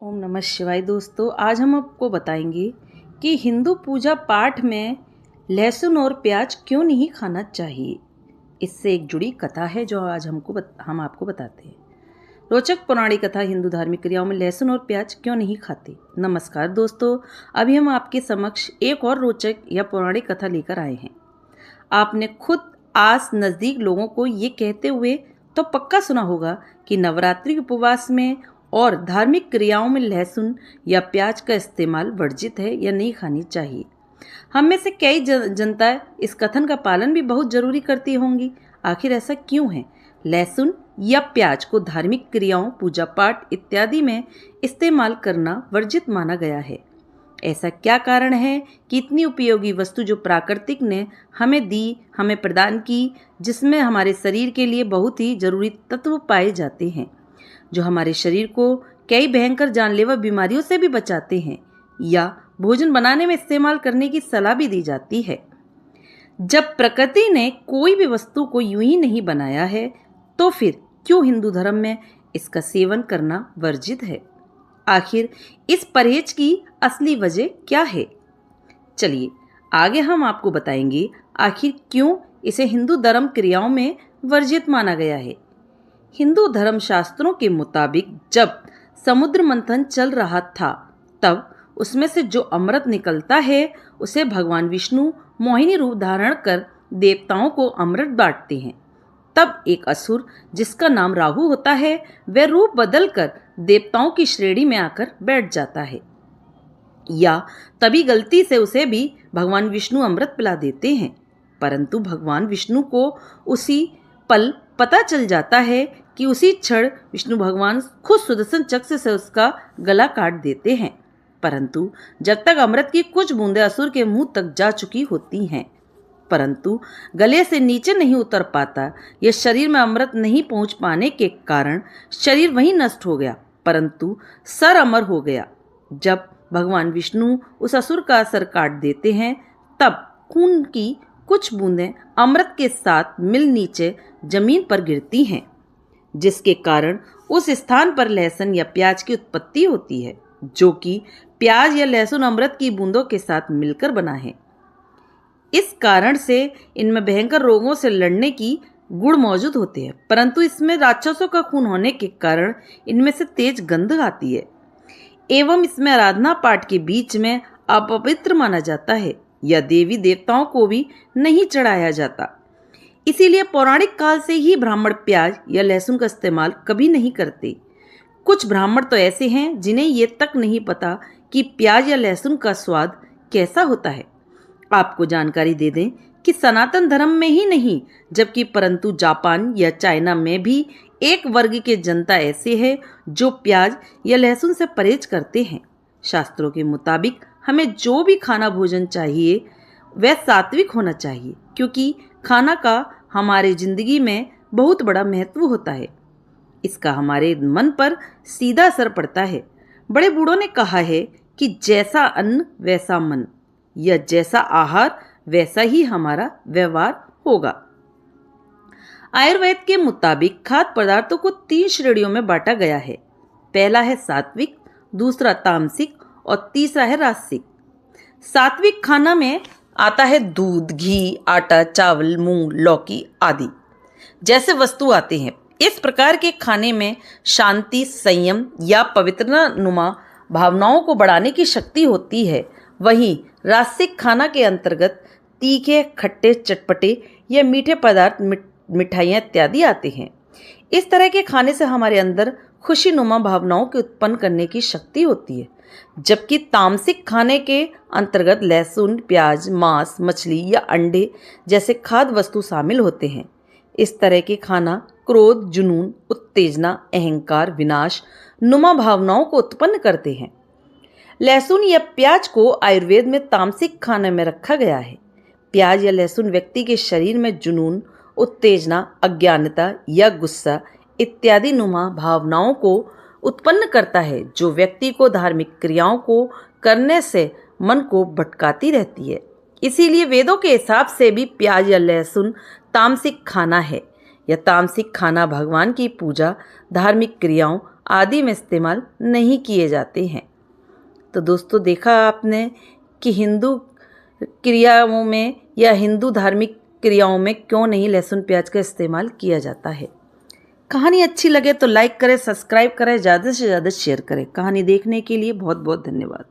ओम नमः शिवाय। दोस्तों, आज हम आपको बताएंगे कि हिंदू पूजा पाठ में लहसुन और प्याज क्यों नहीं खाना चाहिए। इससे एक जुड़ी कथा है जो आज हम आपको बताते हैं। रोचक पौराणिक कथा, हिंदू धार्मिक क्रियाओं में लहसुन और प्याज क्यों नहीं खाते। नमस्कार दोस्तों, अभी हम आपके समक्ष एक और रोचक या पौराणिक कथा लेकर आए हैं। आपने खुद आस नज़दीक लोगों को ये कहते हुए तो पक्का सुना होगा कि नवरात्रि उपवास में और धार्मिक क्रियाओं में लहसुन या प्याज का इस्तेमाल वर्जित है या नहीं खानी चाहिए। हम में से कई जनता इस कथन का पालन भी बहुत जरूरी करती होंगी। आखिर ऐसा क्यों है? लहसुन या प्याज को धार्मिक क्रियाओं, पूजा पाठ इत्यादि में इस्तेमाल करना वर्जित माना गया है। ऐसा क्या कारण है कि इतनी उपयोगी वस्तु जो प्राकृतिक ने हमें दी, हमें प्रदान की, जिसमें हमारे शरीर के लिए बहुत ही जरूरी तत्व पाए जाते हैं, जो हमारे शरीर को कई भयंकर जानलेवा बीमारियों से भी बचाते हैं, या भोजन बनाने में इस्तेमाल करने की सलाह भी दी जाती है। जब प्रकृति ने कोई भी वस्तु को यूं ही नहीं बनाया है, तो फिर क्यों हिंदू धर्म में इसका सेवन करना वर्जित है? आखिर इस परहेज की असली वजह क्या है? चलिए आगे हम आपको बताएंगे आखिर क्यों इसे हिंदू धर्म क्रियाओं में वर्जित माना गया है। हिंदू धर्म शास्त्रों के मुताबिक जब समुद्र मंथन चल रहा था, तब उसमें से जो अमृत निकलता है उसे भगवान विष्णु मोहिनी रूप धारण कर देवताओं को अमृत बांटते हैं। तब एक असुर, जिसका नाम राहु होता है, वह रूप बदलकर देवताओं की श्रेणी में आकर बैठ जाता है, या तभी गलती से उसे भी भगवान विष्णु अमृत पिला देते हैं। परंतु भगवान विष्णु को उसी पल पता चल जाता है कि उसी क्षण विष्णु भगवान खुद सुदर्शन चक्र से उसका गला काट देते हैं। परंतु जब तक अमृत की कुछ बूंदें असुर के मुंह तक जा चुकी होती हैं, परंतु गले से नीचे नहीं उतर पाता। यह शरीर में अमृत नहीं पहुंच पाने के कारण शरीर वहीं नष्ट हो गया, परंतु सर अमर हो गया। जब भगवान विष्णु उस असुर का सर काट देते हैं, तब खून की कुछ बूंदें अमृत के साथ मिल नीचे जमीन पर गिरती हैं, जिसके कारण उस स्थान पर लहसुन या प्याज की उत्पत्ति होती है, जो कि प्याज या लहसुन अमृत की बूंदों के साथ मिलकर बना है। इस कारण से इनमें भयंकर रोगों से लड़ने की गुण मौजूद होते हैं, परंतु इसमें राक्षसों का खून होने के कारण इनमें से तेज गंध आती है, एवं इसमें आराधना पाठ के बीच में अपवित्र माना जाता है, या देवी देवताओं को भी नहीं चढ़ाया जाता। इसीलिए पौराणिक काल से ही ब्राह्मण प्याज या लहसुन का इस्तेमाल कभी नहीं करते। कुछ ब्राह्मण तो ऐसे हैं जिन्हें ये तक नहीं पता कि प्याज या लहसुन का स्वाद कैसा होता है। आपको जानकारी दे दें कि सनातन धर्म में ही नहीं, जबकि परंतु जापान या चाइना में भी एक वर्ग के जनता ऐसे है जो प्याज या लहसुन से परहेज करते हैं। शास्त्रों के मुताबिक हमें जो भी खाना भोजन चाहिए वह सात्विक होना चाहिए, क्योंकि खाना का हमारे जिंदगी में बहुत बड़ा महत्व होता है। इसका हमारे मन पर सीधा असर पड़ता है। बड़े बूढ़ों ने कहा है कि जैसा अन्न वैसा मन, या जैसा आहार वैसा ही हमारा व्यवहार होगा। आयुर्वेद के मुताबिक खाद्य पदार्थों को 3 श्रेणियों में बांटा गया है। पहला है सात्विक, दूसरा तामसिक और तीसरा है राजसिक। सात्विक खाना में आता है दूध, घी, आटा, चावल, मूंग, लौकी आदि जैसे वस्तु आते हैं। इस प्रकार के खाने में शांति, संयम या पवित्रता नुमा भावनाओं को बढ़ाने की शक्ति होती है। वहीं राजसिक खाना के अंतर्गत तीखे, खट्टे, चटपटे या मीठे पदार्थ, मिठाइयाँ इत्यादि आते हैं। इस तरह के खाने से हमारे अंदर खुशी नुमा भावनाओं के उत्पन्न करने की शक्ति होती है, जबकि तामसिक खाने के अंतर्गत लहसुन, प्याज, मांस, मछली या अंडे जैसे खाद्य वस्तु शामिल होते हैं। इस तरह के खाना क्रोध, जुनून, उत्तेजना, अहंकार, विनाश नुमा भावनाओं को उत्पन्न करते हैं। लहसुन या प्याज को आयुर्वेद में तामसिक खाने में रखा गया है। प्याज या लहसुन व्यक्ति के शरीर में जुनून, उत्तेजना, अज्ञानता या गुस्सा इत्यादि नुमा भावनाओं को उत्पन्न करता है, जो व्यक्ति को धार्मिक क्रियाओं को करने से मन को भटकाती रहती है। इसीलिए वेदों के हिसाब से भी प्याज या लहसुन तामसिक खाना है। यह तामसिक खाना भगवान की पूजा, धार्मिक क्रियाओं, आदि में इस्तेमाल नहीं किए जाते हैं। तो दोस्तों, देखा आपने कि हिंदू क्रियाओं में या हिंदू धार्मिक क्रियाओं में क्यों नहीं लहसुन प्याज का इस्तेमाल किया जाता है। कहानी अच्छी लगे तो लाइक करें, सब्सक्राइब करें, ज़्यादा से ज़्यादा शेयर करें। कहानी देखने के लिए बहुत बहुत धन्यवाद।